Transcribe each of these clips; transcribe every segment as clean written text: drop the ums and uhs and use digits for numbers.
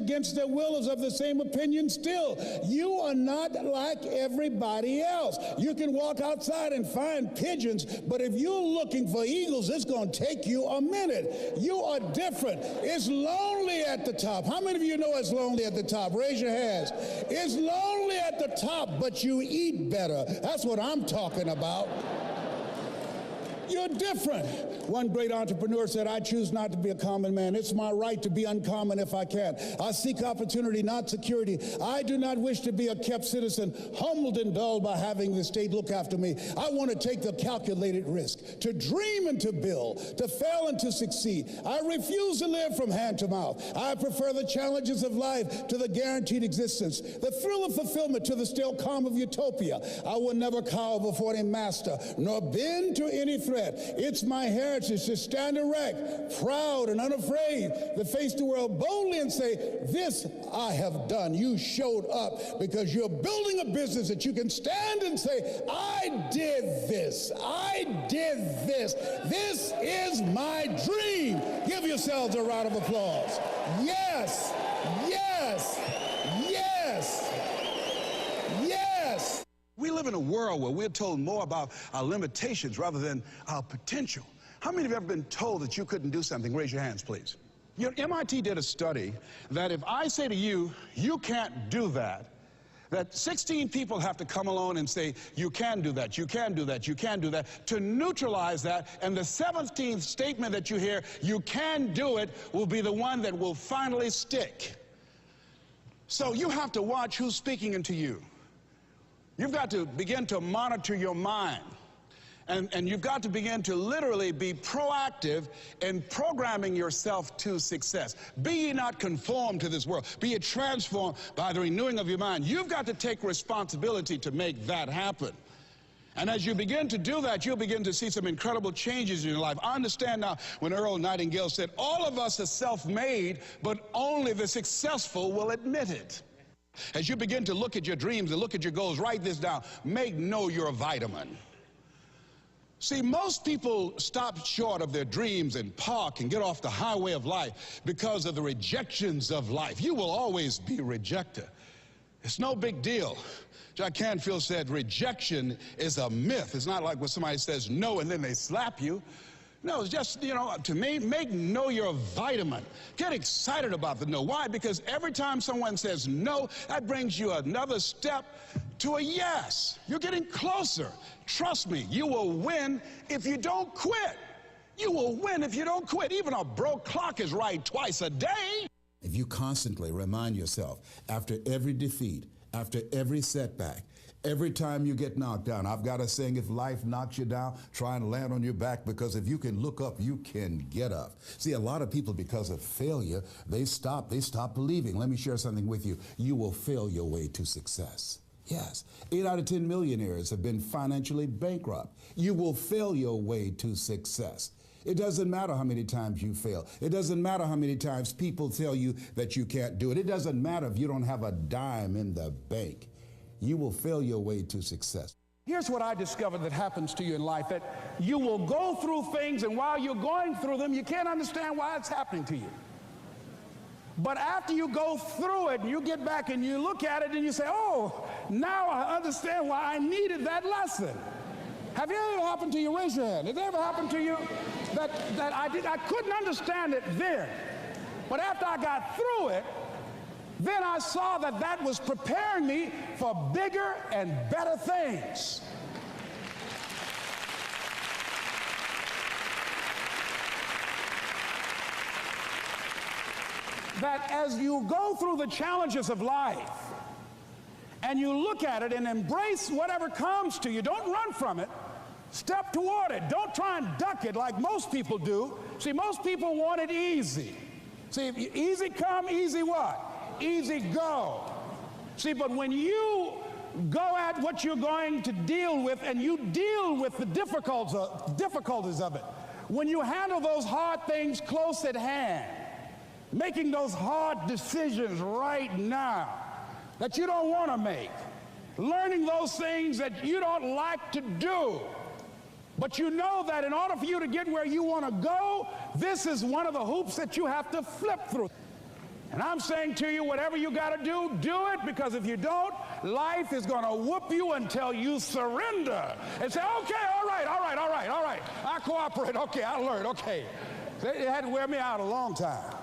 against their will is of the same opinion still. You are not like everybody else. You can walk outside and find pigeons, but if you're looking for eagles, it's going to take you a minute. You are different. It's lonely at the top. How many of you know it's lonely at the top? Raise your hands. It's lonely at the top, but you eat better. That's what I'm talking about. You're different. One great entrepreneur said, I choose not to be a common man. It's my right to be uncommon if I can. I seek opportunity, not security. I do not wish to be a kept citizen, humbled and dulled by having the state look after me. I want to take the calculated risk, to dream and to build, to fail and to succeed. I refuse to live from hand to mouth. I prefer the challenges of life to the guaranteed existence, the thrill of fulfillment to the still calm of utopia. I will never cower before any master, nor bend to any threat. It's my heritage to stand erect, proud and unafraid, to face the world boldly and say, this I have done. You showed up because you're building a business that you can stand and say, I did this. I did this. This is my dream. Give yourselves a round of applause. Yes, yes, yes, yes. We live in a world where we're told more about our limitations rather than our potential. How many of you have ever been told that you couldn't do something? Raise your hands, please. You know, MIT did a study that if I say to you, you can't do that, that 16 people have to come along and say, you can do that, you can do that, you can do that, to neutralize that, and the 17th statement that you hear, you can do it, will be the one that will finally stick. So you have to watch who's speaking into you. You've got to begin to monitor your mind. And you've got to begin to literally be proactive in programming yourself to success. Be ye not conformed to this world. Be ye transformed by the renewing of your mind. You've got to take responsibility to make that happen. And as you begin to do that, you'll begin to see some incredible changes in your life. I understand now when Earl Nightingale said, all of us are self-made, but only the successful will admit it. As you begin to look at your dreams and look at your goals, write this down. Make know you're a vitamin. See, most people stop short of their dreams and park and get off the highway of life because of the rejections of life. You will always be a rejecter. It's no big deal. Jack Canfield said rejection is a myth. It's not like when somebody says no and then they slap you. No, it's just, you know, to me, make know you're a vitamin. Get excited about the no. Why? Because every time someone says no, that brings you another step to a yes. You're getting closer. Trust me, you will win if you don't quit. You will win if you don't quit. Even a broke clock is right twice a day. If you constantly remind yourself after every defeat, after every setback, every time you get knocked down, I've got a saying, if life knocks you down, try and land on your back, because if you can look up, you can get up. See, a lot of people, because of failure, they stop believing. Let me share something with you. You will fail your way to success. Yes, 8 out of 10 millionaires have been financially bankrupt. You will fail your way to success. It doesn't matter how many times you fail. It doesn't matter how many times people tell you that you can't do it. It doesn't matter if you don't have a dime in the bank. You will fail your way to success. Here's what I discovered that happens to you in life, that you will go through things, and while you're going through them, you can't understand why it's happening to you. But after you go through it and you get back and you look at it and you say, oh, now I understand why I needed that lesson. Have it ever happened to you? Raise your hand. Has it ever happened to you that I couldn't understand it then, but after I got through it, then I saw that that was preparing me for bigger and better things. That as you go through the challenges of life and you look at it and embrace whatever comes to you, don't run from it. Step toward it. Don't try and duck it like most people do. See, most people want it easy. See, easy come, easy what? Easy go. See, but when you go at what you're going to deal with and you deal with the difficulties of it, when you handle those hard things close at hand, making those hard decisions right now that you don't want to make, learning those things that you don't like to do, but you know that in order for you to get where you want to go, this is one of the hoops that you have to flip through. And I'm saying to you, whatever you got to do, do it, because if you don't, life is going to whoop you until you surrender and say, okay, all right, I cooperate, okay, I learned, okay. It had to wear me out a long time.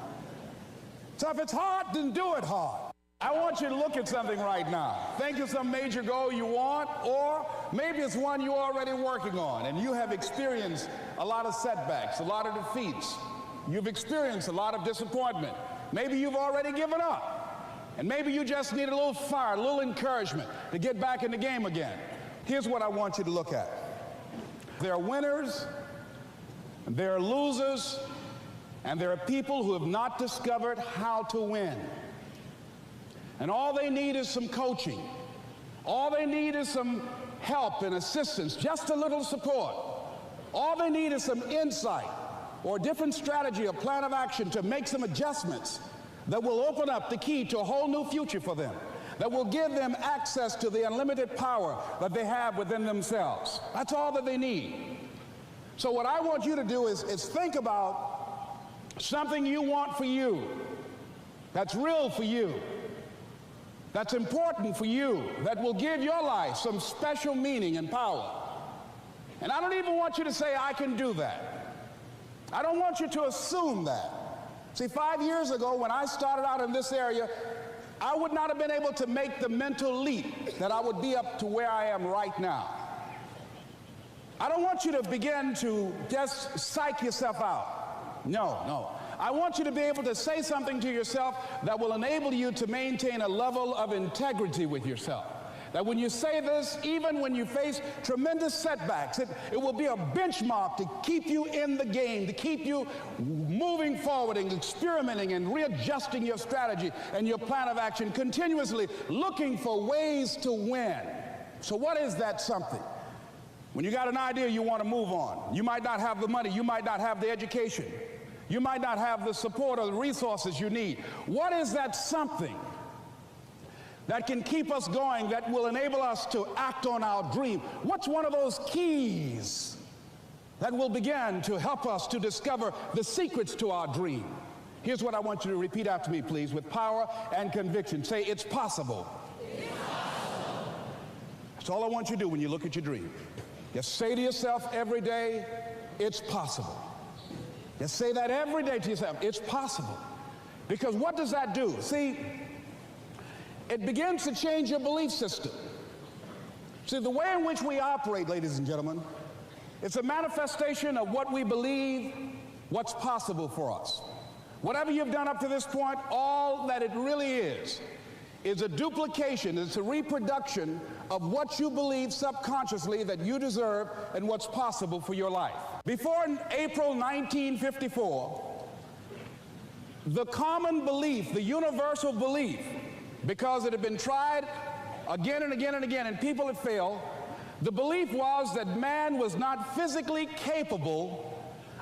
So if it's hard, then do it hard. I want you to look at something right now. Think of some major goal you want, or maybe it's one you're already working on, and you have experienced a lot of setbacks, a lot of defeats. You've experienced a lot of disappointment. Maybe you've already given up, and maybe you just need a little fire, a little encouragement to get back in the game again. Here's what I want you to look at. There are winners, and there are losers, and there are people who have not discovered how to win. And all they need is some coaching. All they need is some help and assistance, just a little support. All they need is some insight or a different strategy, a plan of action to make some adjustments that will open up the key to a whole new future for them, that will give them access to the unlimited power that they have within themselves. That's all that they need. So what I want you to do is think about something you want for you, that's real for you, that's important for you, that will give your life some special meaning and power. And I don't even want you to say, I can do that. I don't want you to assume that. See, 5 years ago, when I started out in this area, I would not have been able to make the mental leap that I would be up to where I am right now. I don't want you to begin to just psych yourself out. No. I want you to be able to say something to yourself that will enable you to maintain a level of integrity with yourself. That when you say this, even when you face tremendous setbacks, it will be a benchmark to keep you in the game, to keep you moving forward and experimenting and readjusting your strategy and your plan of action, continuously looking for ways to win. So what is that something? When you got an idea you want to move on, you might not have the money, you might not have the education, you might not have the support or the resources you need. What is that something that can keep us going, that will enable us to act on our dream? What's one of those keys that will begin to help us to discover the secrets to our dream? Here's what I want you to repeat after me, please, with power and conviction. Say, it's possible. It's possible. That's all I want you to do when you look at your dream. Just say to yourself every day, it's possible. Just say that every day to yourself, it's possible. Because what does that do? See, it begins to change your belief system. See, the way in which we operate, ladies and gentlemen, it's a manifestation of what we believe, what's possible for us. Whatever you've done up to this point, all that it really is a duplication, it's a reproduction of what you believe subconsciously that you deserve and what's possible for your life. Before April 1954, the common belief, the universal belief, because it had been tried again and again and again and people had failed, the belief was that man was not physically capable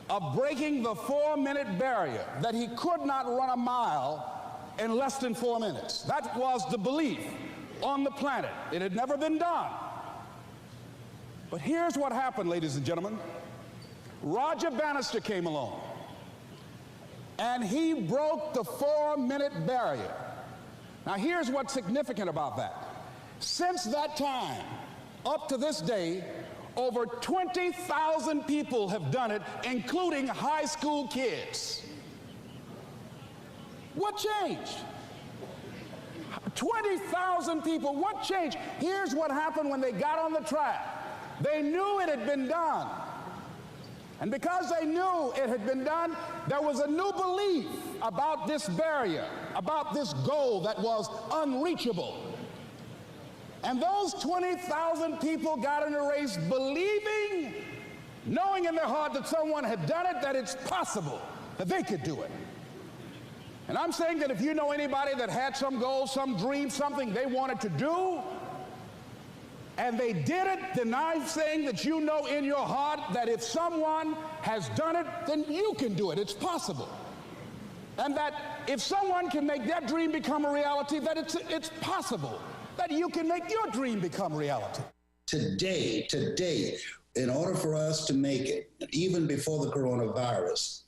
of breaking the 4-minute barrier, that he could not run a mile in less than 4 minutes. That was the belief on the planet. It had never been done. But here's what happened, ladies and gentlemen. Roger Bannister came along, and he broke the 4-minute barrier. Now here's what's significant about that. Since that time, up to this day, over 20,000 people have done it, including high school kids. What changed? 20,000 people, what changed? Here's what happened when they got on the track. They knew it had been done. And because they knew it had been done, there was a new belief about this barrier, about this goal that was unreachable. And those 20,000 people got in a race believing, knowing in their heart that someone had done it, that it's possible, that they could do it. And I'm saying that if you know anybody that had some goal, some dream, something they wanted to do, and they did it, then I'm saying that you know in your heart that if someone has done it, then you can do it. It's possible. And that if someone can make their dream become a reality, that it's possible that you can make your dream become reality. Today, in order for us to make it, even before the coronavirus,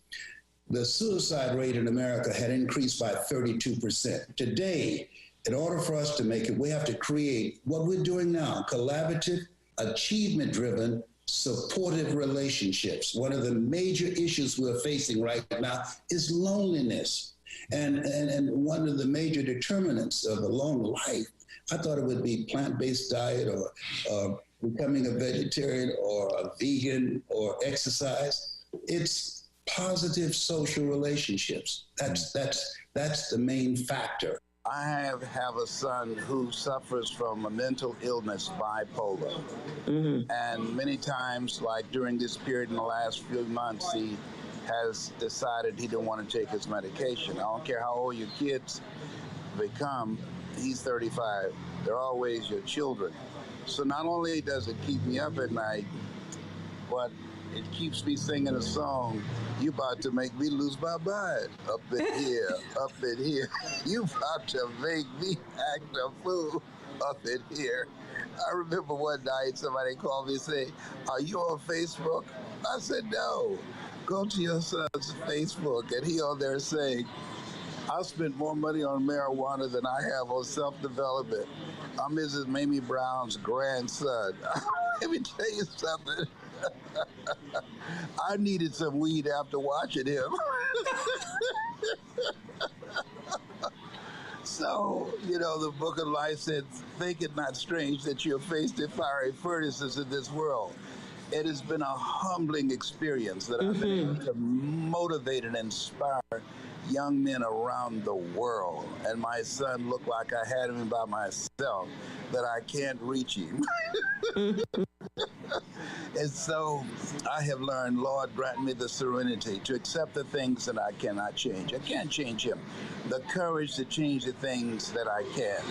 the suicide rate in America had increased by 32%. Today, in order for us to make it, we have to create what we're doing now, collaborative, achievement-driven, supportive relationships. One of the major issues we're facing right now is loneliness. And one of the major determinants of a long life, I thought it would be plant-based diet or becoming a vegetarian or a vegan or exercise. It's positive social relationships. That's the main factor. I have a son who suffers from a mental illness, bipolar. And many times, like during this period in the last few months, he has decided he didn't want to take his medication. I don't care how old your kids become, he's 35, they're always your children. So not only does it keep me up at night, but it keeps me singing a song. You about to make me lose my mind. Up in here, up in here. You about to make me act a fool up in here. I remember one night somebody called me and say, "Are you on Facebook?" I said, "No." Go to your son's Facebook, and he on there saying, "I spent more money on marijuana than I have on self-development. I'm Mrs. Mamie Brown's grandson." Let me tell you something. I needed some weed after watching him. So, the Book of Life said, "Think it not strange that you're faced in fiery furnaces in this world." It has been a humbling experience that I've been able to motivate and inspire young men around the world. And my son looked like I had him by myself, that I can't reach him. And so I have learned, Lord, grant me the serenity to accept the things that I cannot change. I can't change him. The courage to change the things that I can.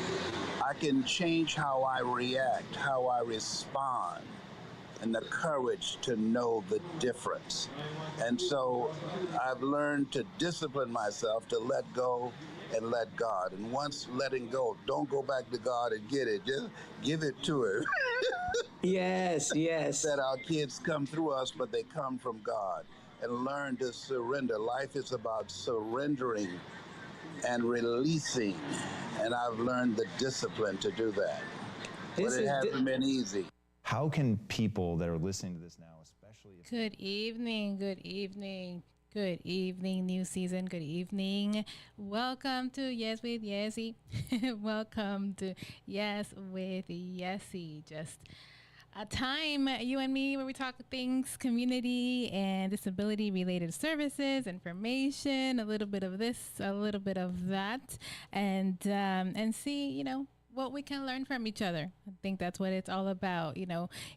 I can change how I react, how I respond, and the courage to know the difference. And so I've learned to discipline myself to let go and let God. And once letting go, don't go back to God and get it. Just give it to him. Yes. That our kids come through us, but they come from God. And learn to surrender. Life is about surrendering and releasing. And I've learned the discipline to do that. But it hasn't been easy. How can people that are listening to this now, especially if... Good evening, new season, good evening. Welcome to Yes with Yesse. Welcome to Yes with Yesse. Just a time, you and me, where we talk things, community and disability related services, information, a little bit of this, a little bit of that, and see, what we can learn from each other. I think that's what it's all about.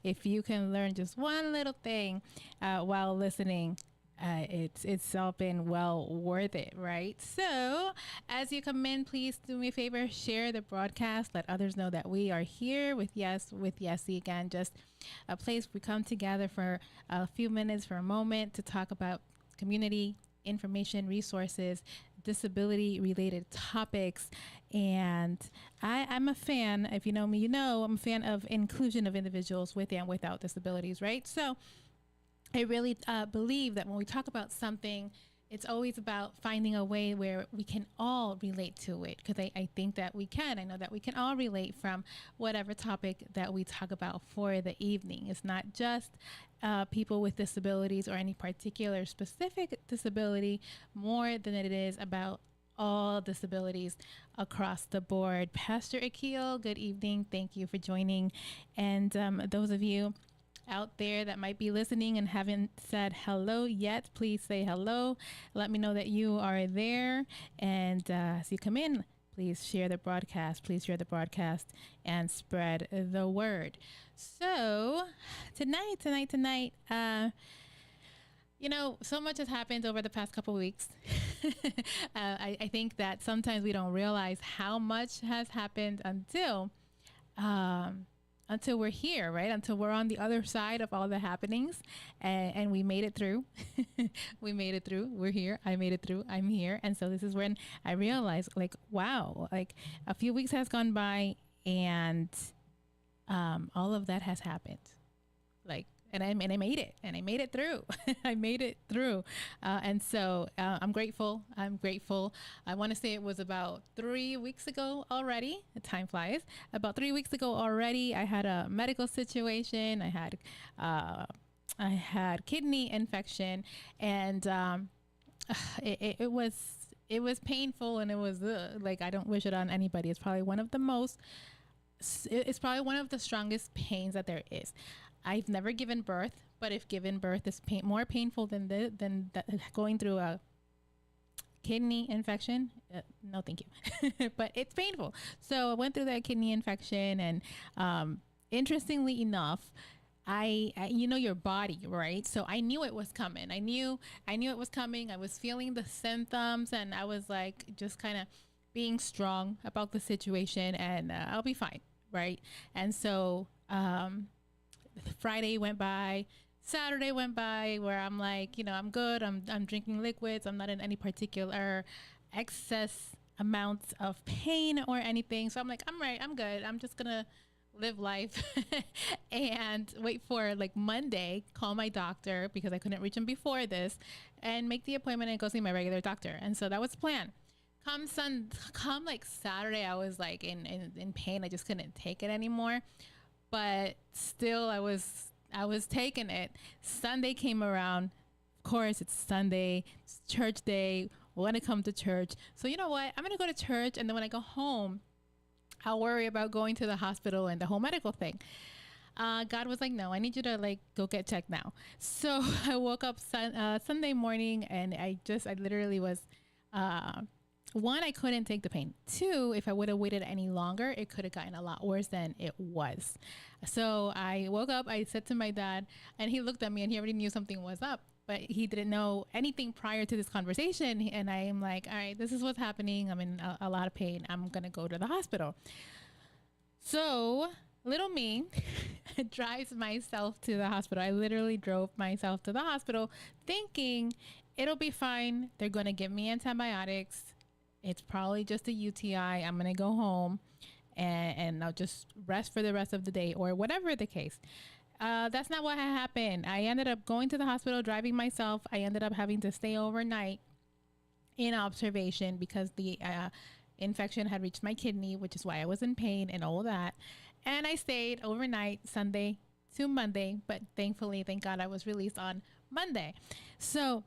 If you can learn just one little thing while listening, it's all been well worth it, right? So as you come in, please do me a favor, share the broadcast, let others know that we are here with Yesse. Again, just a place we come together for a few minutes, for a moment, to talk about community, information, resources, disability related topics. And I'm a fan, if you know me, I'm a fan of inclusion of individuals with and without disabilities, right? So I really believe that when we talk about something, it's always about finding a way where we can all relate to it, because I think that we can. I know that we can all relate from whatever topic that we talk about for the evening. It's not just people with disabilities or any particular specific disability, more than it is about all disabilities across the board. Pastor Akil, good evening. Thank you for joining. And those of you out there that might be listening and haven't said hello yet, please say hello. Let me know that you are there. And as you come in, please share the broadcast. Please share the broadcast and spread the word. So tonight, so much has happened over the past couple of weeks. I think that sometimes we don't realize how much has happened until we're here, right? Until we're on the other side of all the happenings, and we made it through. We made it through. We're here. I made it through. I'm here. And so this is when I realized, wow, a few weeks has gone by, and all of that has happened. and I made it, and I made it through. I made it through. And so I'm grateful. I'm grateful. I want to say it was about 3 weeks ago already. The time flies. About 3 weeks ago already, I had a medical situation. I had kidney infection, and it was painful, and it was like, I don't wish it on anybody. It's probably one of the strongest pains that there is. I've never given birth, but if given birth is more painful than going through a kidney infection, no thank you. But it's painful. So I went through that kidney infection, and interestingly enough, I you know your body, right? So I knew it was coming. I knew it was coming. I was feeling the symptoms, and I was like just kind of being strong about the situation, and I'll be fine, right? And so Friday went by, Saturday went by, where I'm like, I'm good. I'm drinking liquids. I'm not in any particular excess amounts of pain or anything. So I'm like, I'm right. I'm good. I'm just gonna live life and wait for like Monday, call my doctor because I couldn't reach him before this, and make the appointment and go see my regular doctor. And so that was the plan. Come like Saturday, I was like in pain. I just couldn't take it anymore. But still, I was taking it. Sunday came around. Of course, it's Sunday. It's church day. Want to come to church. So you know what? I'm going to go to church. And then when I go home, I'll worry about going to the hospital and the whole medical thing. God was like, no, I need you to like go get checked now. So I woke up Sunday morning, and I literally was, one, I couldn't take the pain. Two, if I would have waited any longer, it could have gotten a lot worse than it was. So I woke up, I said to my dad, and he looked at me, and he already knew something was up, but he didn't know anything prior to this conversation. And I am like, all right, this is what's happening. I'm in a lot of pain. I'm going to go to the hospital. So little me drives myself to the hospital. I literally drove myself to the hospital thinking it'll be fine. They're going to give me antibiotics. It's probably just a UTI. I'm going to go home and I'll just rest for the rest of the day, or whatever the case. That's not what happened. I ended up going to the hospital, driving myself. I ended up having to stay overnight in observation because the infection had reached my kidney, which is why I was in pain and all that. And I stayed overnight, Sunday to Monday, but thankfully, thank God, I was released on Monday. So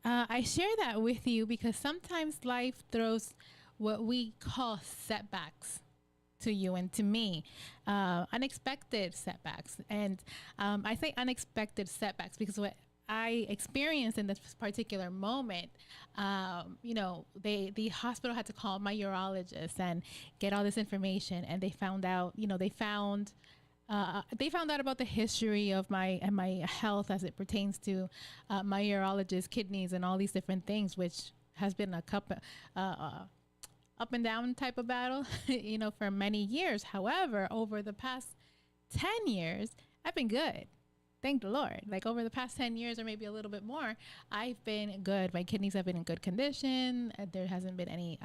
I share that with you because sometimes life throws what we call setbacks to you and to me, unexpected setbacks. And I say unexpected setbacks because what I experienced in this particular moment, the hospital had to call my urologist and get all this information, and they found out, they found out about the history of my health as it pertains to my urologist, kidneys, and all these different things, which has been a up and down type of battle, for many years. However, over the past 10 years, I've been good. Thank the Lord. Like over the past 10 years or maybe a little bit more, I've been good. My kidneys have been in good condition. There hasn't been any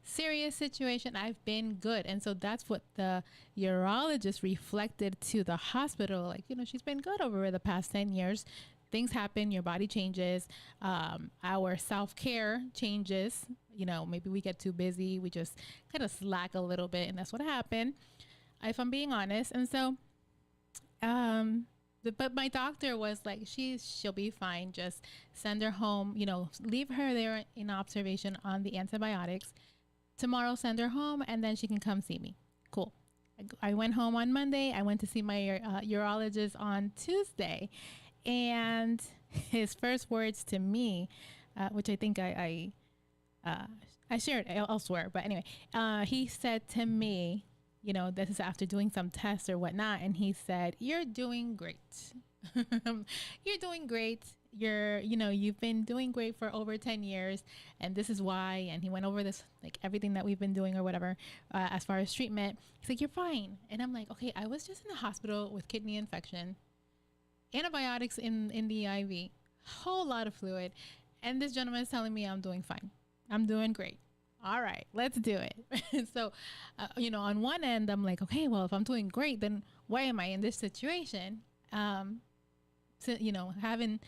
serious situation. I've been good. And so that's what the urologist reflected to the hospital. Like, she's been good over the past 10 years. Things happen, your body changes, our self-care changes. Maybe we get too busy, we just kind of slack a little bit, and that's what happened, if I'm being honest. And so, but my doctor was like, she'll be fine. Just send her home, leave her there in observation on the antibiotics. Tomorrow, send her home, and then she can come see me. Cool. I went home on Monday. I went to see my urologist on Tuesday. And his first words to me, which I think I shared elsewhere, but anyway, he said to me, this is after doing some tests or whatnot, and he said, "You're doing great. You're doing great. You've been doing great for over 10 years, and this is why." And he went over this, like everything that we've been doing or whatever, as far as treatment. He's like, "You're fine." And I'm like, okay, I was just in the hospital with kidney infection, antibiotics in the IV, whole lot of fluid, and this gentleman is telling me I'm doing fine. I'm doing great. All right, let's do it. So, on one end, I'm like, okay, well, if I'm doing great, then why am I in this situation? having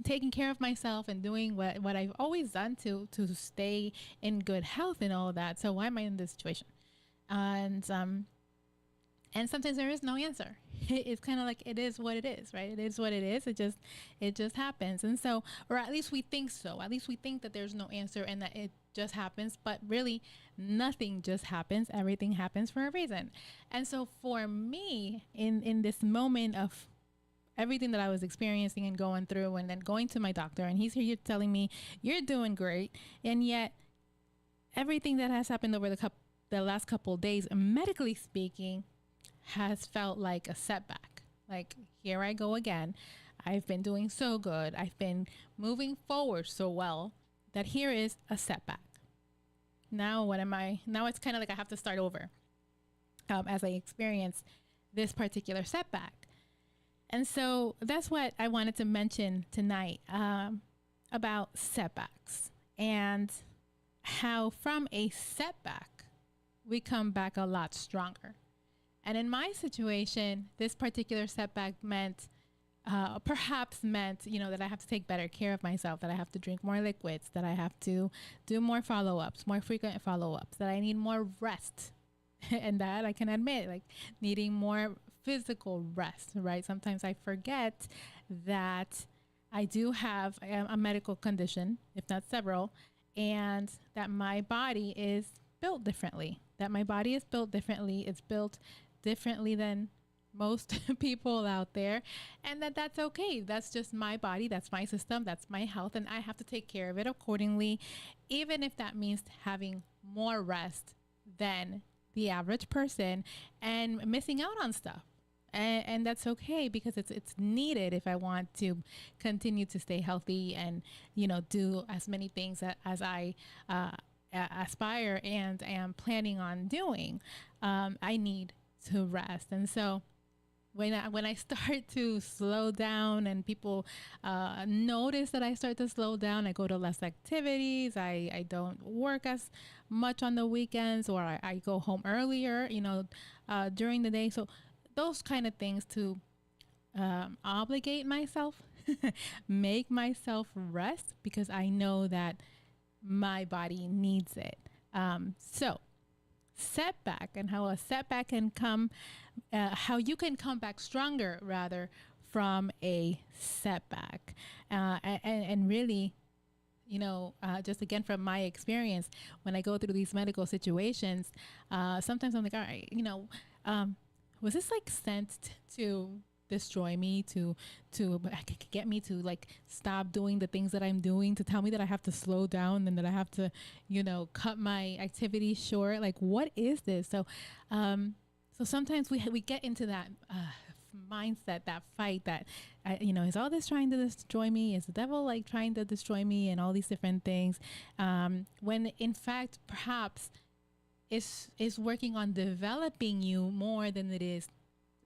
taking care of myself and doing what I've always done to stay in good health and all that. So why am I in this situation? And sometimes there is no answer. It's kind of like, it is what it is, right? It is what it is. It just happens. And so, or at least we think so. At least we think that there's no answer and that it just happens. But really, nothing just happens. Everything happens for a reason. And so for me, in this moment of everything that I was experiencing and going through, and then going to my doctor, and he's here telling me, you're doing great. And yet everything that has happened over the last couple of days, medically speaking, has felt like a setback. Like, here I go again. I've been doing so good. I've been moving forward so well, that here is a setback. Now what am I? Now it's kind of like I have to start over as I experience this particular setback. And so that's what I wanted to mention tonight about setbacks, and how from a setback we come back a lot stronger. And in my situation, this particular setback perhaps meant, that I have to take better care of myself, that I have to drink more liquids, that I have to do more follow-ups, more frequent follow-ups, that I need more rest. And that I can admit, like, needing more physical rest, right? Sometimes I forget that I do have a medical condition, if not several, and that my body is built differently. It's built differently than most people out there, and that's okay. That's just my body, that's my system, that's my health, and I have to take care of it accordingly, even if that means having more rest than the average person and missing out on stuff. And that's okay, because it's needed if I want to continue to stay healthy and do as many things as I aspire and am planning on doing. I need to rest. And so when I start to slow down, and people notice that I start to slow down, I go to less activities, I don't work as much on the weekends, or I go home earlier, during the day. So those kind of things to obligate myself, make myself rest, because I know that my body needs it. So setback, and how a setback can come, how you can come back stronger rather from a setback, and really, just again from my experience, when I go through these medical situations, sometimes I'm like, all right, was this like sent to destroy me, to get me to like stop doing the things that I'm doing, to tell me that I have to slow down and that I have to, cut my activities short? Like, what is this? So sometimes we get into that mindset, that fight, that is all this trying to destroy me? Is the devil like trying to destroy me, and all these different things? When in fact, perhaps is working on developing you more than it is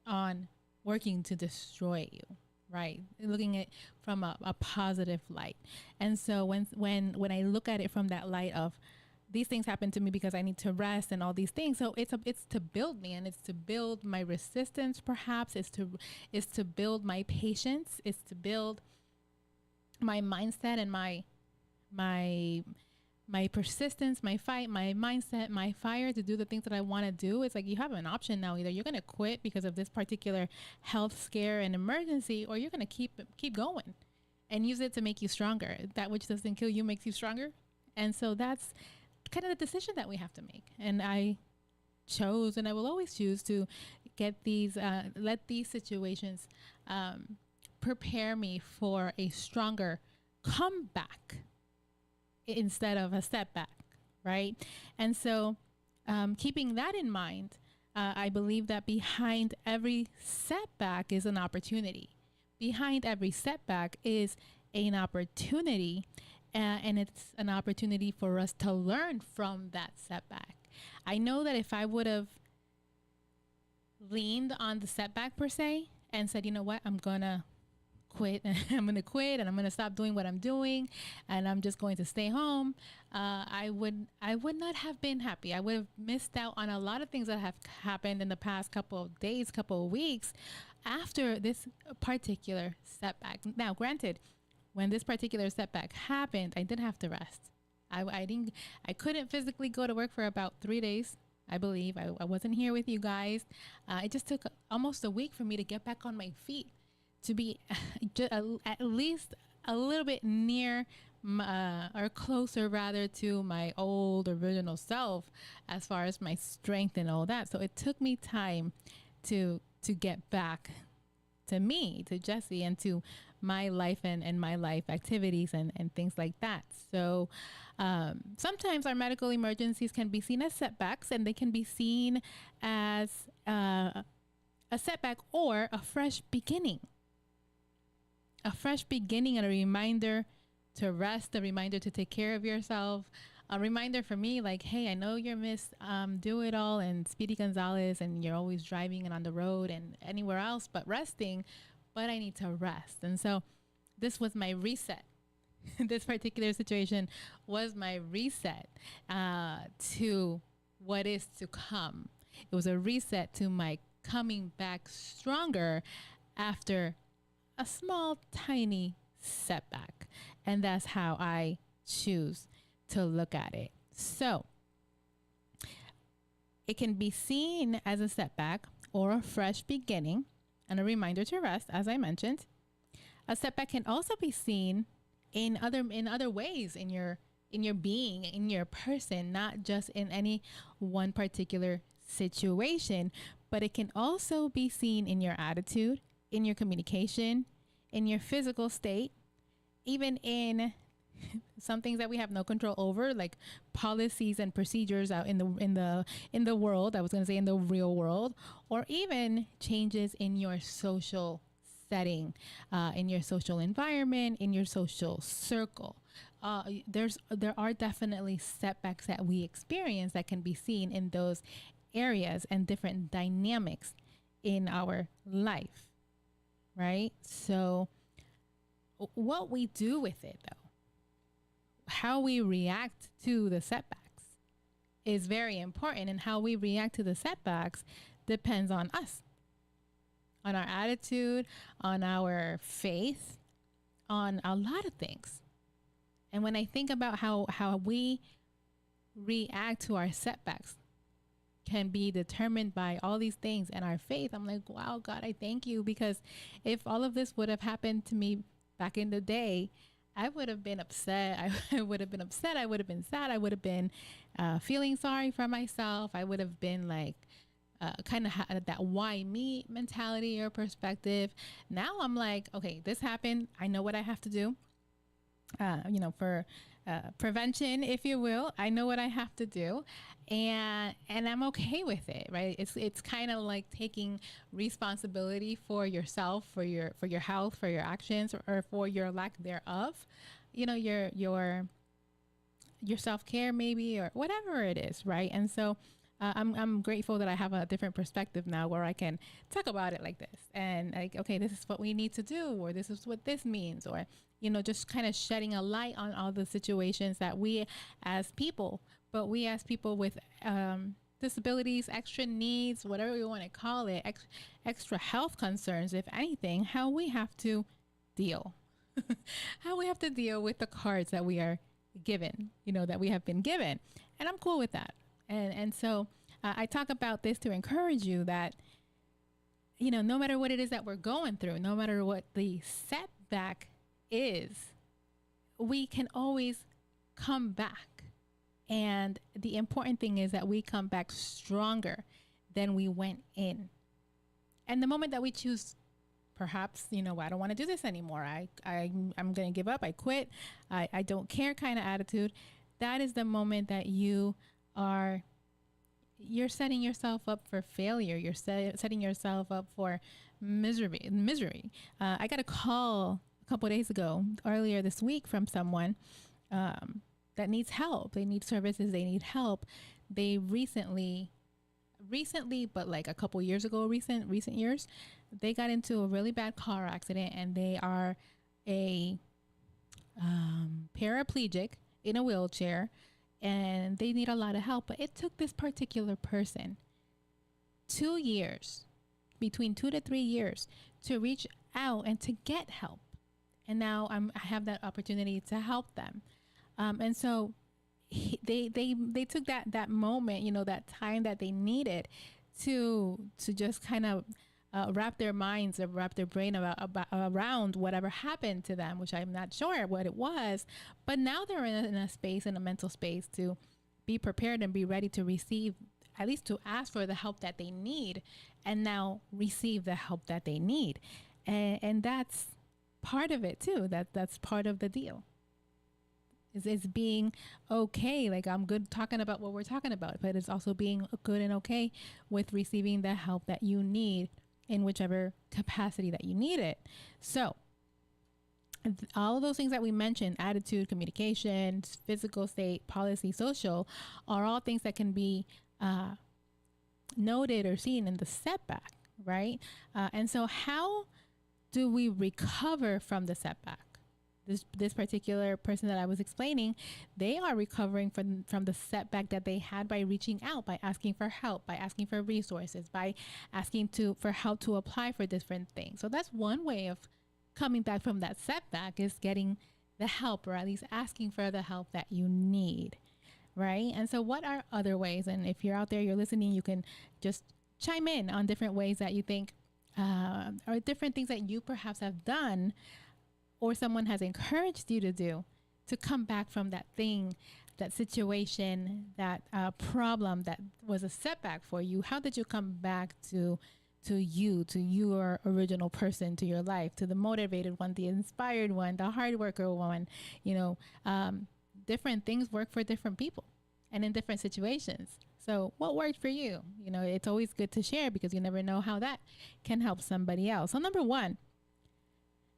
on working to destroy you, right? Looking at from a positive light. And so when I look at it from that light of, these things happen to me because I need to rest and all these things. So it's to build me, and it's to build my resistance, perhaps. It's to build my patience. It's to build my mindset and my persistence, my fight, my mindset, my fire to do the things that I want to do. It's like, you have an option now. Either you're going to quit because of this particular health scare and emergency, or you're going to keep going and use it to make you stronger. That which doesn't kill you makes you stronger. And so that's kind of the decision that we have to make. And I chose, and I will always choose, to get let these situations prepare me for a stronger comeback instead of a setback, right? And so keeping that in mind, I believe that behind every setback is an opportunity. Behind every setback is an opportunity, and it's an opportunity for us to learn from that setback. I know that if I would have leaned on the setback per se and said, you know what, I'm going to quit, and I'm going to stop doing what I'm doing, and I'm just going to stay home, I would not have been happy. I would have missed out on a lot of things that have happened in the past couple of days, couple of weeks, after this particular setback, now granted, when this particular setback happened, I did have to rest. I couldn't physically go to work for about 3 days. I believe I wasn't here with you guys. It just took almost a week for me to get back on my feet, to be at least a little bit near or closer rather to my old original self as far as my strength and all that. So it took me time to get back to me, to Jesse, and to my life and my life activities and things like that. So sometimes our medical emergencies can be seen as setbacks, and they can be seen as a setback or a fresh beginning. A fresh beginning and a reminder to rest, a reminder to take care of yourself, a reminder for me, like, hey, I know you're Miss Do It All and Speedy Gonzalez, and you're always driving and on the road and anywhere else but resting, but I need to rest. And so this was my reset. This particular situation was my reset to what is to come. It was a reset to my coming back stronger after a small, tiny setback. And that's how I choose to look at it. So it can be seen as a setback or a fresh beginning and a reminder to rest, as I mentioned. A setback can also be seen in other ways in your being, in your person, not just in any one particular situation, but it can also be seen in your attitude, in your communication, in your physical state, even in some things that we have no control over, like policies and procedures out in the world. I was going to say in the real world, or even changes in your social setting, in your social environment, in your social circle. There are definitely setbacks that we experience that can be seen in those areas and different dynamics in our life, right? So what we do with it, though, how we react to the setbacks is very important, and how we react to the setbacks depends on us, on our attitude, on our faith, on a lot of things. And when I think about how we react to our setbacks can be determined by all these things and our faith, I'm like, wow, God, I thank you, because if all of this would have happened to me back in the day, I would have been upset. I would have been upset. I would have been sad. I would have been feeling sorry for myself. I would have been like kind of had that why me mentality or perspective. Now I'm like, okay, this happened. I know what I have to do. For prevention, if you will, I know what I have to do, and I'm okay with it, right? It's kind of like taking responsibility for yourself, for your health, for your actions, or for your lack thereof. Your self-care maybe, or whatever it is, right? And so I'm grateful that I have a different perspective now, where I can talk about it like this, and like, okay, this is what we need to do, or this is what this means, or just kind of shedding a light on all the situations that we as people with disabilities, extra needs, whatever you want to call it, extra health concerns, if anything, how we have to deal, how we have to deal with the cards that we are given, that we have been given. And I'm cool with that. And so I talk about this to encourage you that, no matter what it is that we're going through, no matter what the setback is, we can always come back. And the important thing is that we come back stronger than we went in. And the moment that we choose, perhaps, I don't want to do this anymore, I'm going to give up, I quit, I don't care kind of attitude, that is the moment that you're setting yourself up for failure. You're setting yourself up for misery. I got a call a couple of days ago, earlier this week, from someone that needs help. They need services. They need help. They recently, but like a couple years ago, recent years, they got into a really bad car accident, and they are a paraplegic in a wheelchair, and they need a lot of help. But it took this particular person 2 years, between 2 to 3 years to reach out and to get help. And now I have that opportunity to help them. And so they took that moment, that time that they needed to just kind of wrap their minds or wrap their brain around whatever happened to them, which I'm not sure what it was. But now they're in a mental space to be prepared and be ready to receive, at least to ask for the help that they need, and now receive the help that they need. And that's part of it too. That's part of the deal. Is being okay. Like, I'm good talking about what we're talking about, but it's also being good and okay with receiving the help that you need in whichever capacity that you need it. So all of those things that we mentioned, attitude, communication, physical state, policy, social, are all things that can be noted or seen in the setback, right? And so how do we recover from the setback? This particular person that I was explaining, they are recovering from the setback that they had by reaching out, by asking for help, by asking for resources, by asking for help to apply for different things. So that's one way of coming back from that setback, is getting the help, or at least asking for the help that you need, right? And so what are other ways? And if you're out there, you're listening, you can just chime in on different ways that you think, or different things that you perhaps have done, or someone has encouraged you to do, to come back from that thing, that situation, that problem that was a setback for you. How did you come back to your original person, to your life, to the motivated one, the inspired one, the hard worker one? Different things work for different people and in different situations. So what worked for you? It's always good to share, because you never know how that can help somebody else. So number one,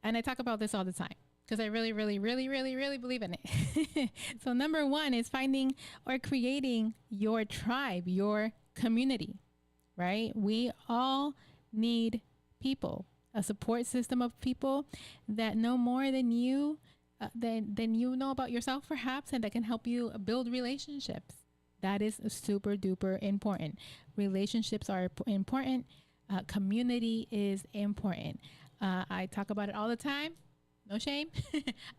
and I talk about this all the time because I really, really, really, really, really believe in it. So number one is finding or creating your tribe, your community, right? We all need people, a support system of people that know more than you, than you know about yourself perhaps, and that can help you build relationships. That is super duper important. Relationships are important. Community is important. I talk about it all the time. No shame.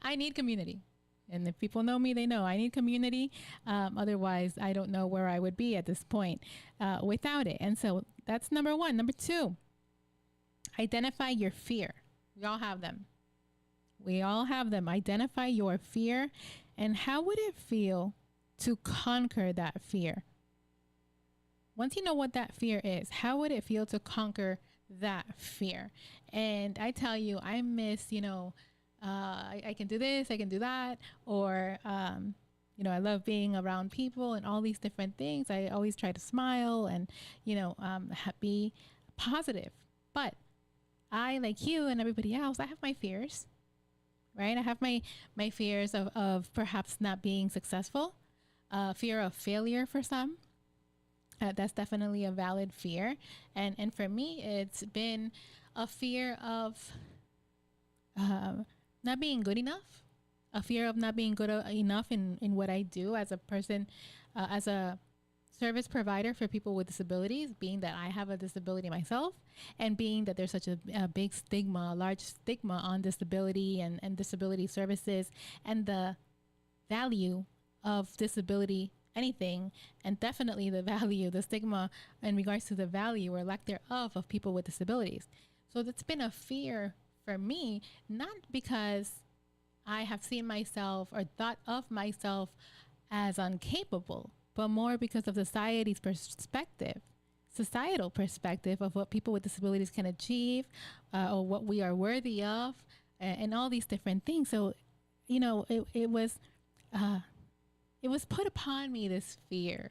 I need community. And if people know me, they know I need community. Otherwise, I don't know where I would be at this point without it. And so that's number one. Number two, identify your fear. We all have them. We all have them. Identify your fear. And how would it feel to conquer that fear? Once you know what that fear is, how would it feel to conquer that fear? And I tell you, I miss, I can do this, I can do that, or, I love being around people and all these different things. I always try to smile and, be positive. But I, like you and everybody else, I have my fears, right? I have my fears of perhaps not being successful, fear of failure for some. That's definitely a valid fear. And for me, it's been a fear of not being good enough, a fear of not being good enough in what I do as a person, as a service provider for people with disabilities, being that I have a disability myself, and being that there's such a big stigma, a large stigma on disability and disability services, and the value of disability, anything, and definitely the stigma in regards to the value or lack thereof of people with disabilities. So that's been a fear for me, not because I have seen myself or thought of myself as incapable, but more because of society's societal perspective of what people with disabilities can achieve, or what we are worthy of, and all these different things. So, it was put upon me, this fear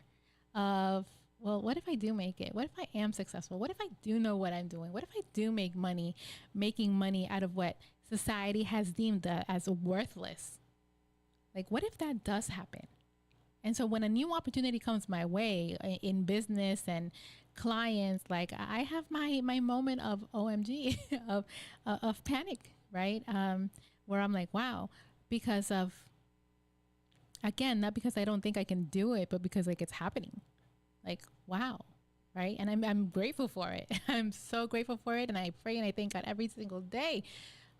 of, well, what if I do make it? What if I am successful? What if I do know what I'm doing? What if I do making money out of what society has deemed as worthless? Like, what if that does happen? And so when a new opportunity comes my way in business and clients, like, I have my moment of OMG, of panic, right? Where I'm like, wow, because of, again, not because I don't think I can do it, but because, like, it's happening. Like, wow, right? And I'm grateful for it. I'm so grateful for it. And I pray and I thank God every single day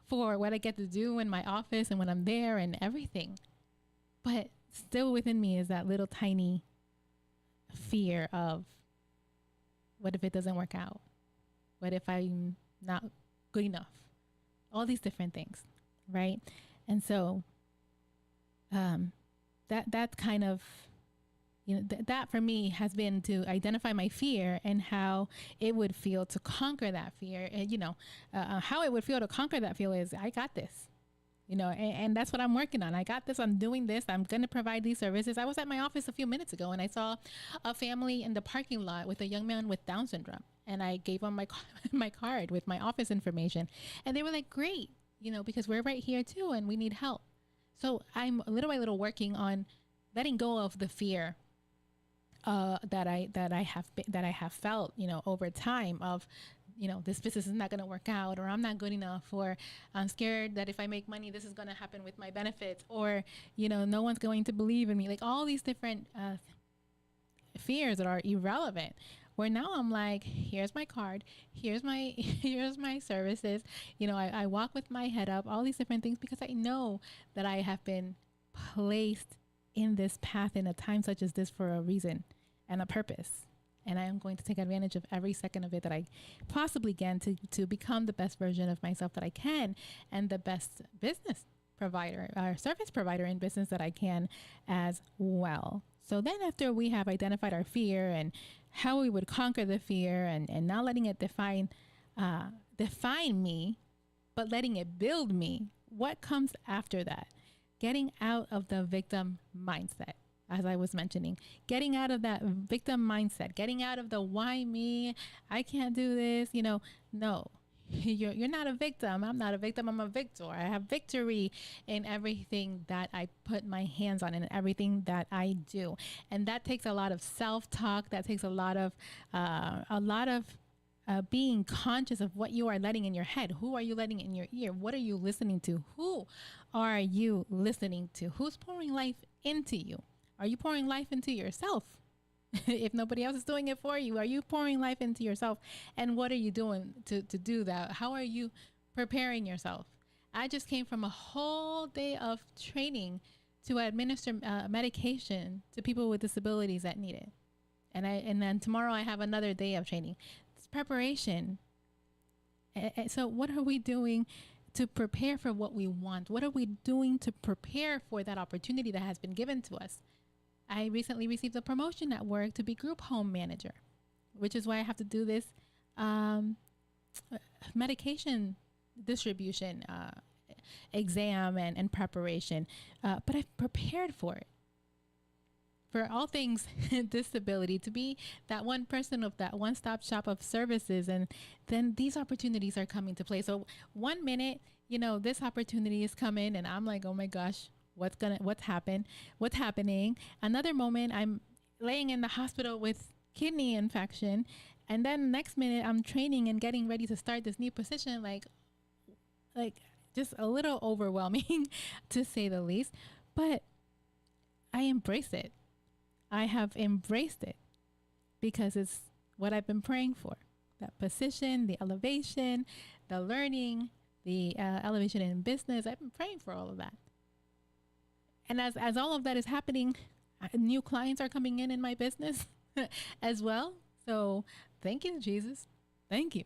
for what I get to do in my office and when I'm there and everything. But still within me is that little tiny fear of, what if it doesn't work out? What if I'm not good enough? All these different things, right? And so that kind of, that for me has been to identify my fear and how it would feel to conquer that fear. And, how it would feel to conquer that fear is, I got this, and that's what I'm working on. I got this. I'm doing this. I'm going to provide these services. I was at my office a few minutes ago and I saw a family in the parking lot with a young man with Down syndrome. And I gave them my card with my office information. And they were like, great, because we're right here too and we need help. So I'm little by little working on letting go of the fear that I have felt, over time of, this business is not going to work out, or I'm not good enough, or I'm scared that if I make money, this is going to happen with my benefits, or, no one's going to believe in me. Like all these different fears that are irrelevant. Where now I'm like, here's my card, here's my services. I walk with my head up, all these different things, because I know that I have been placed in this path in a time such as this for a reason and a purpose. And I am going to take advantage of every second of it that I possibly can to become the best version of myself that I can, and the best business provider or service provider in business that I can as well. So then after we have identified our fear and how we would conquer the fear and not letting it define me, but letting it build me, what comes after that? Getting out of the victim mindset, as I was mentioning, getting out of that victim mindset, getting out of the why me, I can't do this, no. You're not a victim. I'm not a victim. I'm a victor. I have victory in everything that I put my hands on and everything that I do. And that takes a lot of self-talk. That takes a lot of being conscious of what you are letting in your head. Who are you letting in your ear? What are you listening to? Who are you listening to? Who's pouring life into you? Are you pouring life into yourself? If nobody else is doing it for you, are you pouring life into yourself? And what are you doing to do that? How are you preparing yourself? I just came from a whole day of training to administer medication to people with disabilities that need it. And then tomorrow I have another day of training. It's preparation. So what are we doing to prepare for what we want? What are we doing to prepare for that opportunity that has been given to us? I recently received a promotion at work to be group home manager, which is why I have to do this medication distribution exam and preparation. But I've prepared for it. For all things disability, to be that one person of that one-stop shop of services. And then these opportunities are coming to play. So 1 minute, this opportunity is coming and I'm like, oh my gosh, what's happening? Another moment, I'm laying in the hospital with kidney infection. And then next minute I'm training and getting ready to start this new position, like just a little overwhelming to say the least, but I embrace it. I have embraced it because it's what I've been praying for. That position, the elevation, the learning, the elevation in business. I've been praying for all of that. And as all of that is happening, new clients are coming in my business as well. So thank you, Jesus. Thank you.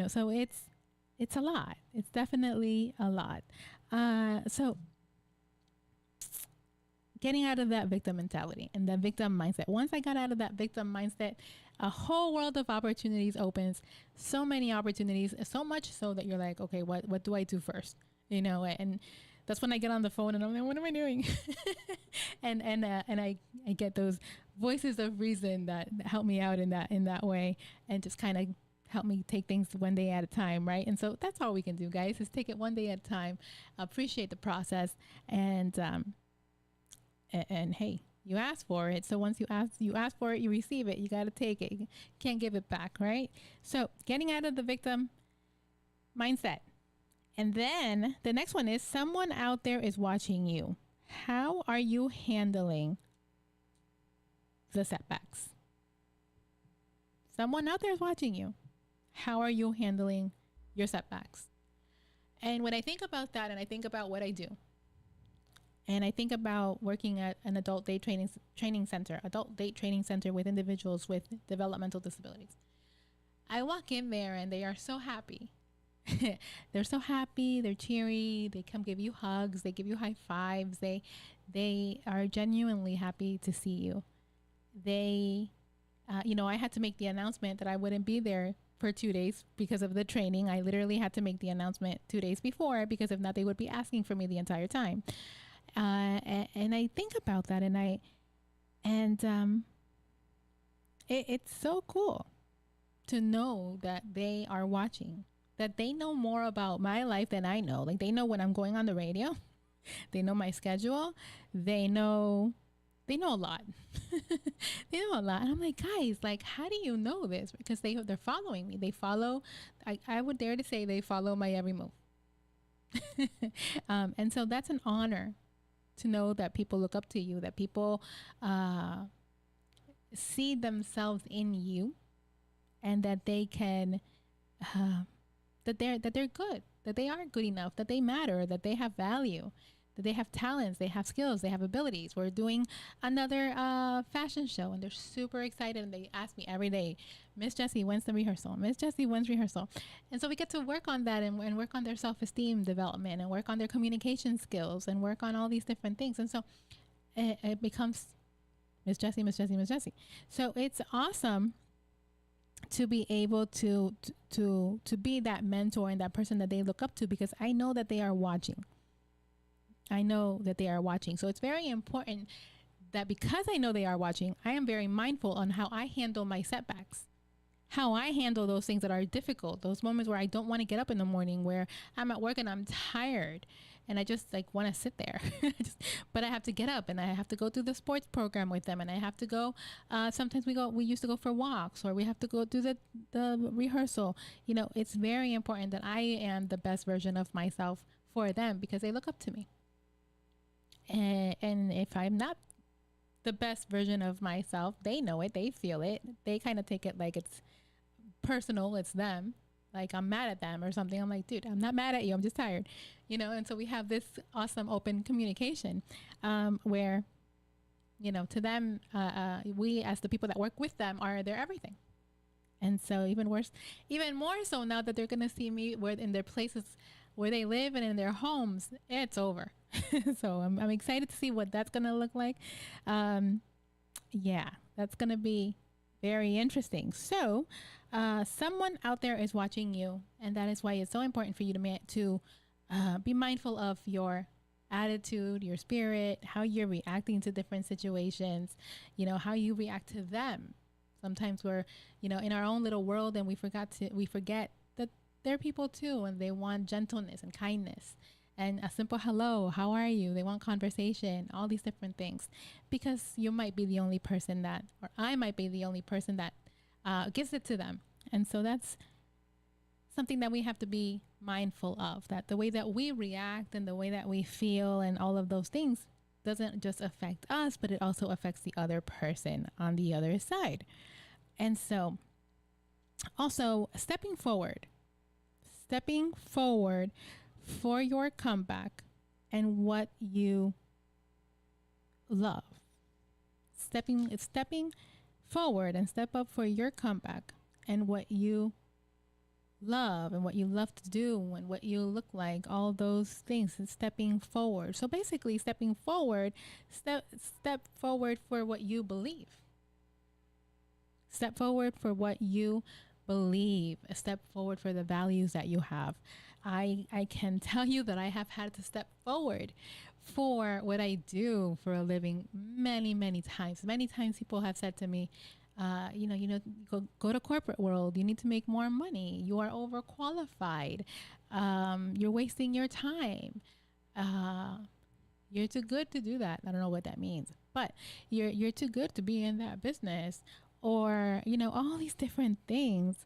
So it's a lot. It's definitely a lot. So getting out of that victim mentality and that victim mindset. Once I got out of that victim mindset, a whole world of opportunities opens. So many opportunities, so much so that you're like, okay, what do I do first? And that's when I get on the phone and I'm like, what am I doing? and I get those voices of reason that help me out in that way and just kind of help me take things one day at a time, right? And so that's all we can do, guys, is take it one day at a time, appreciate the process, and hey, you ask for it. So once you ask for it, you receive it. You got to take it. You can't give it back, right? So getting out of the victim mindset. And then the next one is someone out there is watching you. How are you handling the setbacks? Someone out there is watching you. How are you handling your setbacks? And when I think about that, and I think about what I do, and I think about working at an adult day training center with individuals with developmental disabilities, I walk in there and they are so happy. They're so happy. They're cheery. They come give you hugs. They give you high fives. They are genuinely happy to see you. They, I had to make the announcement that I wouldn't be there for 2 days because of the training. I literally had to make the announcement 2 days before, because if not, they would be asking for me the entire time. And I think about that, it's so cool to know that they are watching, that they know more about my life than I know. Like, they know when I'm going on the radio. They know my schedule. They know a lot. They know a lot. And I'm like, guys, like, how do you know this? Because they're following me. They follow, I would dare to say they follow my every move. And so that's an honor to know that people look up to you, that people see themselves in you, and that they can, that they're good, that they are good enough, that they matter, that they have value, that they have talents, they have skills, they have abilities. We're doing another fashion show, and they're super excited, and they ask me every day, Miss Jessie, when's the rehearsal? Miss Jessie, when's rehearsal? And so we get to work on that, and work on their self-esteem development, and work on their communication skills, and work on all these different things. And so it becomes Miss Jessie, Miss Jessie, Miss Jessie. So it's awesome to be able to be that mentor and that person that they look up to, because I know that they are watching. I know that they are watching. So it's very important that, because I know they are watching, I am very mindful on how I handle my setbacks, how I handle those things that are difficult, those moments where I don't want to get up in the morning, where I'm at work and I'm tired and I just like want to sit there, but I have to get up and I have to go through the sports program with them, and I have to go, sometimes we used to go for walks, or we have to go do the rehearsal. It's very important that I am the best version of myself for them, because they look up to me. And if I'm not the best version of myself, they know it, they feel it, they kind of take it like it's personal, it's them, like I'm mad at them or something. I'm like, dude, I'm not mad at you, I'm just tired, and so we have this awesome open communication, where, to them, we as the people that work with them are their everything. And so even more so now that they're going to see me in their places where they live and in their homes, it's over. So I'm excited to see what that's going to look like. Yeah, that's going to be very interesting. So someone out there is watching you, and that is why it's so important for you to be mindful of your attitude, your spirit, how you're reacting to different situations, how you react to them. Sometimes we're, in our own little world, and we forget that they're people too, and they want gentleness and kindness and a simple hello, how are you? They want conversation, all these different things, because you might be the only person or I might be the only person that gives it to them. And so that's something that we have to be mindful of, that the way that we react and the way that we feel and all of those things doesn't just affect us, but it also affects the other person on the other side. And so also stepping forward for your comeback and what you love. Stepping forward and step up for your comeback and what you love and what you love to do and what you look like, all those things, and stepping forward. So basically stepping forward, step forward for what you believe. Step forward for what you believe. Step forward for the values that you have. I can tell you that I have had to step forward for what I do for a living many, many times. Many times people have said to me, go to corporate world. You need to make more money. You are overqualified. You're wasting your time. You're too good to do that. I don't know what that means, but you're too good to be in that business, or, all these different things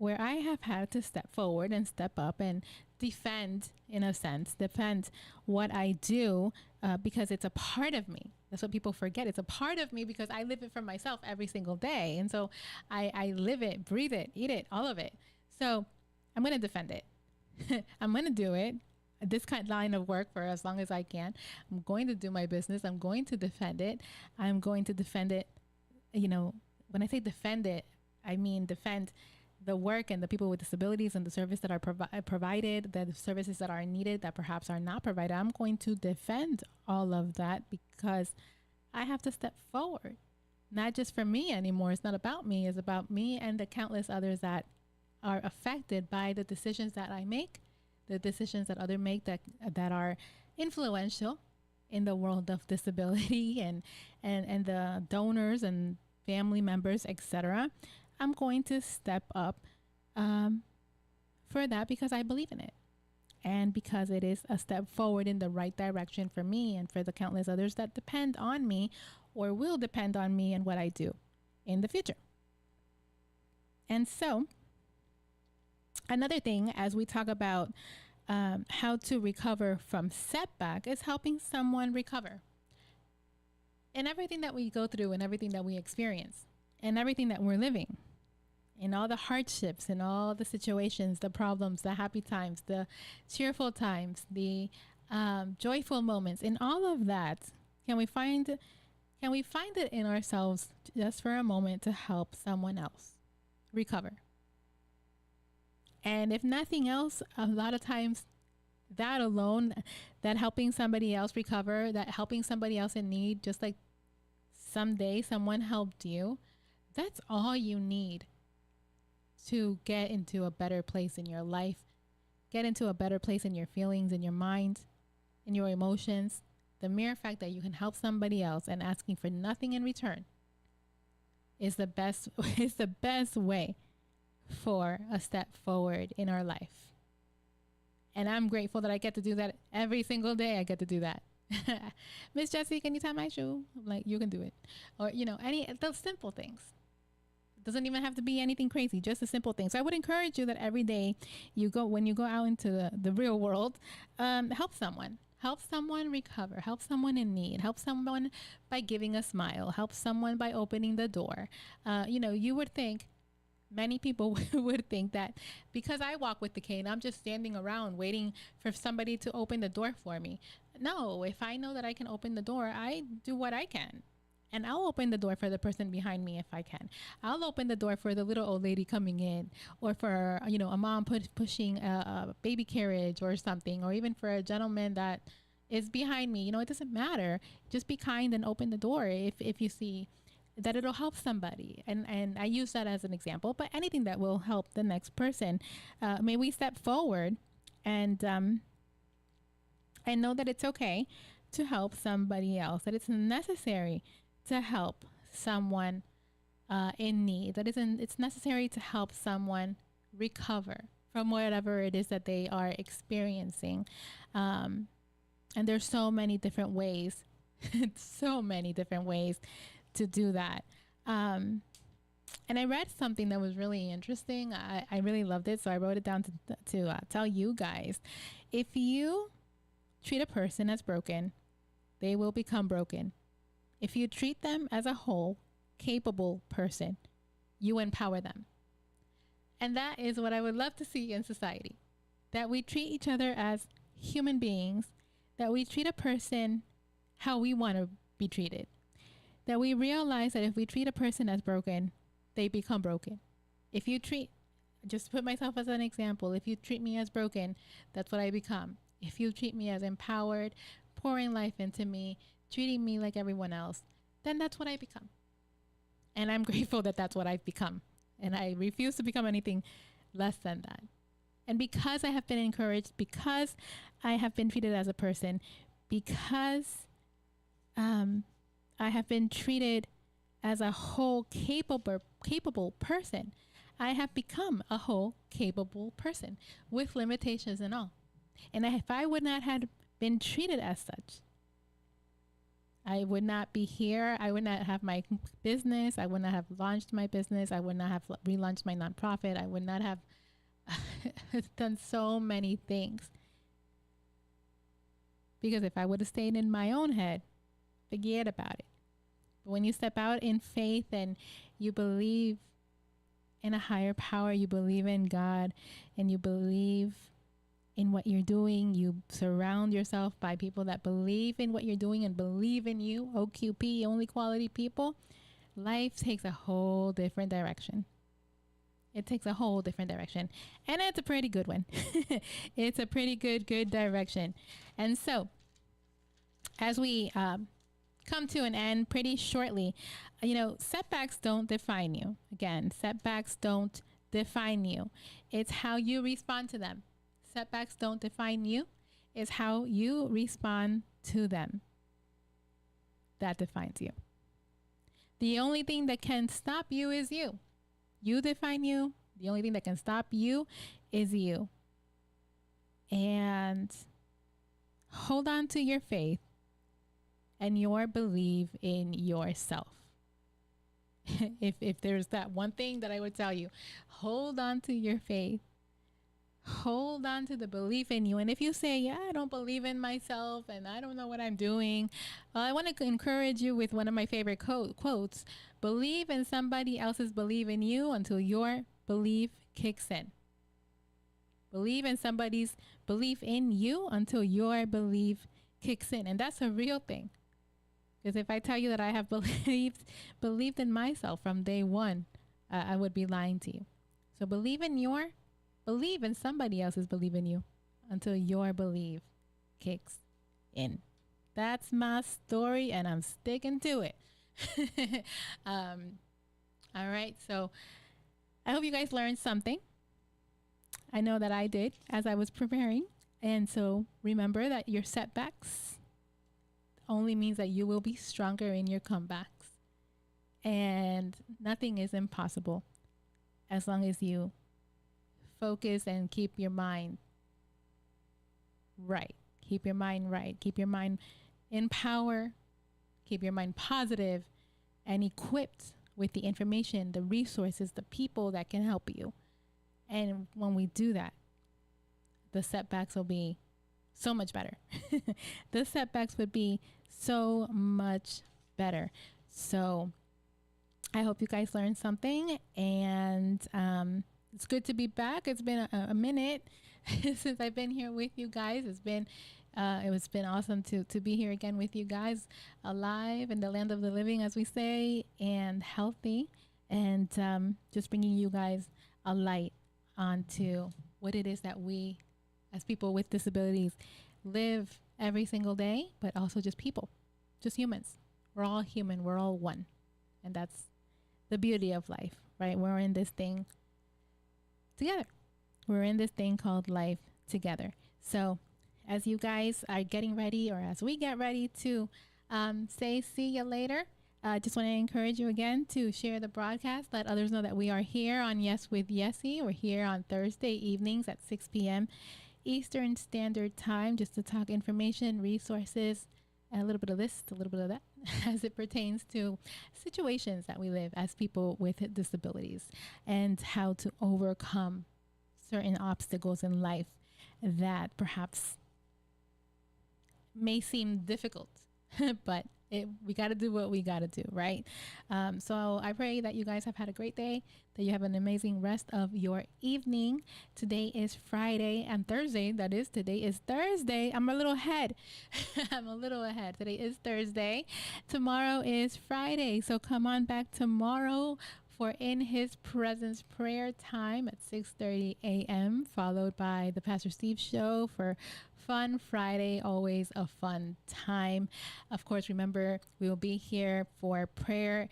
where I have had to step forward and step up and defend what I do, because it's a part of me. That's what people forget. It's a part of me because I live it for myself every single day. And so I live it, breathe it, eat it, all of it. So I'm going to defend it. I'm going to do it. This kind of line of work for as long as I can. I'm going to do my business. I'm going to defend it. I'm going to defend it. You know, when I say defend it, I mean defend the work and the people with disabilities and the service that are provided, the services that are needed that perhaps are not provided. I'm going to defend all of that because I have to step forward, not just for me anymore. It's not about me. It's about me and the countless others that are affected by the decisions that I make, the decisions that others make that are influential in the world of disability and the donors and family members, etc. I'm going to step up for that because I believe in it and because it is a step forward in the right direction for me and for the countless others that depend on me or will depend on me and what I do in the future. And so another thing, as we talk about how to recover from setback, is helping someone recover. In everything that we go through and everything that we experience and everything that we're living, in all the hardships, in all the situations, the problems, the happy times, the cheerful times, the joyful moments, in all of that, can we find it in ourselves just for a moment to help someone else recover? And if nothing else, a lot of times that alone, that helping somebody else recover, that helping somebody else in need, just like someday someone helped you, that's all you need to get into a better place in your life, get into a better place in your feelings, in your mind, in your emotions. The mere fact that you can help somebody else and asking for nothing in return is the best way for a step forward in our life. And I'm grateful that I get to do that every single day. I get to do that. Miss Jessie, can you tie my shoe? I'm like, you can do it. Or, those simple things. Doesn't even have to be anything crazy, just a simple thing. So I would encourage you that every day when you go out into the real world, help someone recover, help someone in need, help someone by giving a smile, help someone by opening the door. You would think, many people would think that because I walk with the cane, I'm just standing around waiting for somebody to open the door for me. No, if I know that I can open the door, I do what I can. And I'll open the door for the person behind me if I can. I'll open the door for the little old lady coming in, or for, a mom pushing a baby carriage or something, or even for a gentleman that is behind me. It doesn't matter. Just be kind and open the door if you see that it'll help somebody. And I use that as an example, but anything that will help the next person. May we step forward and know that it's okay to help somebody else, that it's necessary to help someone in need, that it's necessary to help someone recover from whatever it is that they are experiencing. And there's so many different ways, to do that. And I read something that was really interesting. I really loved it, so I wrote it down to tell you guys. If you treat a person as broken, they will become broken. If you treat them as a whole, capable person, you empower them. And that is what I would love to see in society, that we treat each other as human beings, that we treat a person how we want to be treated, that we realize that if we treat a person as broken, they become broken. Just put myself as an example, if you treat me as broken, that's what I become. If you treat me as empowered, pouring life into me, treating me like everyone else, then that's what I become. And I'm grateful that that's what I've become. And I refuse to become anything less than that. And because I have been encouraged, because I have been treated as a person, because I have been treated as a whole capable person, I have become a whole capable person with limitations and all. And if I would not have been treated as such, I would not be here. I would not have my business. I would not have launched my business. I would not have relaunched my nonprofit. I would not have done so many things. Because if I would have stayed in my own head, Forget about it. But when you step out in faith and you believe in a higher power, you believe in God, and you believe in what you're doing, you surround yourself by people that believe in what you're doing and believe in you, OQP, only quality people, life takes a whole different direction. It takes a whole different direction. And it's a pretty good one. It's a pretty good direction. And so, as we come to an end pretty shortly, setbacks don't define you. Again, setbacks don't define you. It's how you respond to them. Setbacks don't define you. It's how you respond to them that defines you. The only thing that can stop you is you. You define you. The only thing that can stop you is you. And hold on to your faith and your belief in yourself. If there's that one thing that I would tell you, hold on to your faith. Hold on to the belief in you. And if you say, yeah, I don't believe in myself and I don't know what I'm doing, I want to encourage you with one of my favorite quotes. Believe in somebody else's belief in you until your belief kicks in. Believe in somebody's belief in you until your belief kicks in. And that's a real thing. Because if I tell you that I have believed in myself from day one, I would be lying to you. So believe in somebody else's belief in you until your belief kicks in. That's my story, and I'm sticking to it. All right. So I hope you guys learned something. I know that I did as I was preparing. And so remember that your setbacks only means that you will be stronger in your comebacks. And nothing is impossible as long as you focus and keep your mind right. Keep your mind right. Keep your mind in power. Keep your mind positive and equipped with the information, the resources, the people that can help you. And when we do that, the setbacks will be so much better. The setbacks would be so much better. So I hope you guys learned something, and it's good to be back. It's been a minute since I've been here with you guys. It's been awesome to be here again with you guys, alive in the land of the living, as we say, and healthy, and just bringing you guys a light onto what it is that we, as people with disabilities, live every single day, but also just people, just humans. We're all human. We're all one. And that's the beauty of life, right? We're in this thing together. We're in this thing called life together. So as you guys are getting ready, or as we get ready to say see you later, I just want to encourage you again to share the broadcast. Let others know that we are here on Yes with Yesse. We're here on Thursday evenings at 6 p.m. Eastern Standard Time, just to talk information, resources, and a little bit of this, a little bit of that, as it pertains to situations that we live as people with disabilities, and how to overcome certain obstacles in life that perhaps may seem difficult, but we got to do what we got to do, right? So I pray that you guys have had a great day, that you have an amazing rest of your evening. Today is Friday and Thursday. That is, today is Thursday. I'm a little ahead. Today is Thursday. Tomorrow is Friday. So come on back tomorrow for In His Presence prayer time at 6:30 a.m., followed by the Pastor Steve Show for Fun Friday, always a fun time. Of course, remember, we will be here for prayer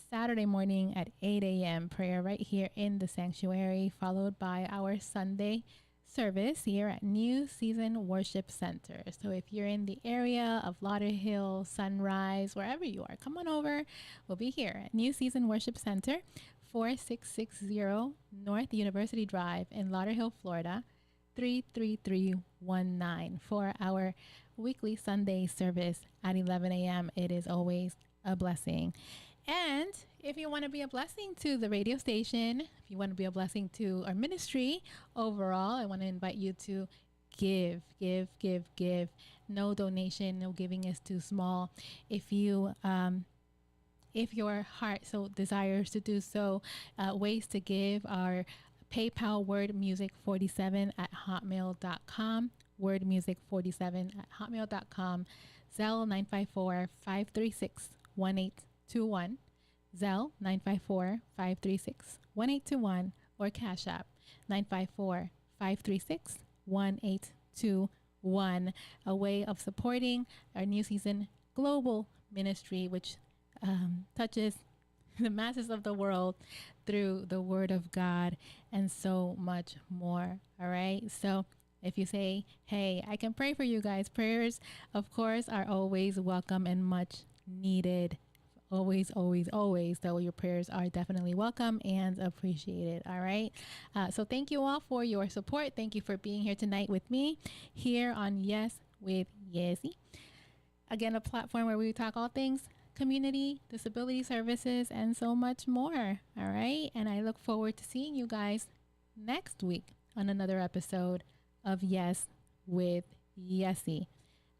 Saturday morning at 8 a.m., prayer right here in the sanctuary, followed by our Sunday service here at New Season Worship Center. So if you're in the area of Lauderhill, Sunrise, wherever you are, come on over. We'll be here at New Season Worship Center, 4660 North University Drive in Lauderhill, Florida, 33319 for our weekly Sunday service at 11 a.m. It is always a blessing. And if you want to be a blessing to the radio station, if you want to be a blessing to our ministry overall, I want to invite you to give, give, give, give. No donation, no giving is too small. If your heart so desires to do so, ways to give are PayPal wordmusic47 at hotmail.com, wordmusic47 at hotmail.com, Zelle 954-536-1821, Zelle 954-536-1821, or Cash App 954-536-1821. A way of supporting our New Season Global Ministry, which touches the masses of the world through the Word of God and so much more. All right. So if you say, hey, I can pray for you guys, prayers, of course, are always welcome and much needed. Always, always, always. So your prayers are definitely welcome and appreciated. All right. So thank you all for your support. Thank you for being here tonight with me here on Yes with Yesse. Again, a platform where we talk all things community, disability services, and so much more. All right. And I look forward to seeing you guys next week on another episode of Yes with Yesse.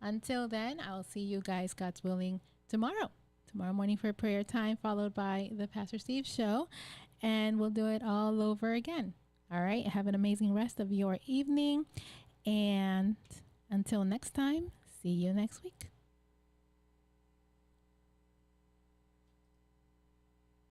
Until then, I'll see you guys, God's willing, tomorrow morning for prayer time, followed by the Pastor Steve show. And we'll do it all over again. All right. Have an amazing rest of your evening. And until next time, see you next week.